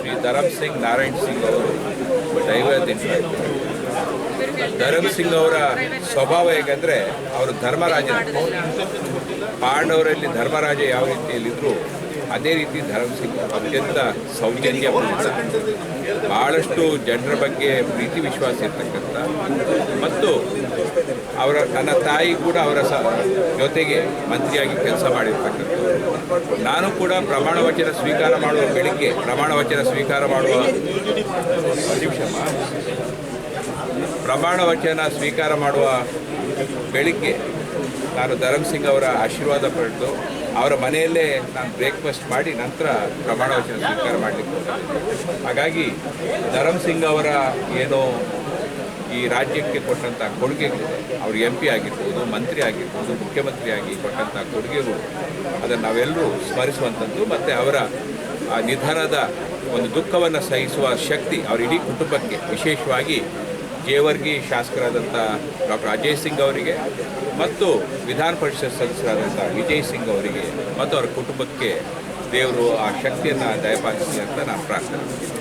ಶ್ರೀ ಧರಮ್ ಸಿಂಗ್ ನಾರಾಯಣ್ ಸಿಂಗ್ ಅವರು ದೈವದಿಂದ. ಧರಮ್ ಸಿಂಗ್ ಅವರ ಸ್ವಭಾವ ಹೇಗೆಂದರೆ ಅವರು ಧರ್ಮರಾಜ. ಪಾಂಡವರಲ್ಲಿ ಧರ್ಮರಾಜ ಯಾವ ರೀತಿಯಲ್ಲಿದ್ದರು ಅದೇ ರೀತಿ ಧರಮ್ ಸಿಂಗ್ ಅತ್ಯಂತ ಸೌಜನ್ಯ, ಭಾಳಷ್ಟು ಜನರ ಬಗ್ಗೆ ಪ್ರೀತಿ ವಿಶ್ವಾಸ ಇರ್ತಕ್ಕಂಥ ಮತ್ತು ನನ್ನ ತಾಯಿ ಕೂಡ ಅವರ ಜೊತೆಗೆ ಮಂತ್ರಿಯಾಗಿ ಕೆಲಸ ಮಾಡಿರ್ತಕ್ಕಂಥದ್ದು. ನಾನು ಕೂಡ ಪ್ರಮಾಣ ವಚನ ಸ್ವೀಕಾರ ಮಾಡುವ ಬೆಳಿಗ್ಗೆ ಬೆಳಿಗ್ಗೆ ನಾನು ಧರಮ್ ಸಿಂಗ್ ಅವರ ಆಶೀರ್ವಾದ ಪಡೆದು ಅವರ ಮನೆಯಲ್ಲೇ ನಾನು ಬ್ರೇಕ್ಫಾಸ್ಟ್ ಮಾಡಿ ನಂತರ ಪ್ರಮಾಣ ವಚನ ಸ್ವೀಕಾರ ಮಾಡಲಿಕ್ಕೆ ಹೋದೆ. ಹಾಗಾಗಿ ಧರಮ್ ಸಿಂಗ್ ಅವರ ಏನೋ ಈ ರಾಜ್ಯಕ್ಕೆ ಕೊಟ್ಟಂಥ ಕೊಡುಗೆಗಳಿದೆ, ಅವರು MP ಆಗಿರ್ಬೋದು, ಮಂತ್ರಿ ಆಗಿರ್ಬೋದು, ಮುಖ್ಯಮಂತ್ರಿಯಾಗಿ ಕೊಟ್ಟಂಥ ಕೊಡುಗೆಗಳು ಅದನ್ನು ನಾವೆಲ್ಲರೂ ಸ್ಮರಿಸುವಂಥದ್ದು. ಮತ್ತು ಅವರ ನಿಧನದ ಒಂದು ದುಃಖವನ್ನು ಸಹಿಸುವ ಶಕ್ತಿ ಅವರ ಇಡೀ ಕುಟುಂಬಕ್ಕೆ, ವಿಶೇಷವಾಗಿ ಜೇವರ್ಗಿ ಶಾಸಕರಾದಂಥ ಡಾಕ್ಟರ್ ಅಜಯ್ ಸಿಂಗ್ ಅವರಿಗೆ ಮತ್ತು ವಿಧಾನ ಪರಿಷತ್ ಸದಸ್ಯರಾದಂಥ ವಿಜಯ್ ಸಿಂಗ್ ಅವರಿಗೆ ಮತ್ತು ಅವರ ಕುಟುಂಬಕ್ಕೆ ದೇವರು ಆ ಶಕ್ತಿಯನ್ನು ದಯಪಾಲಿಸಲಿ ಅಂತ ನಾನು ಪ್ರಾರ್ಥನೆ ಮಾಡ್ತೀನಿ.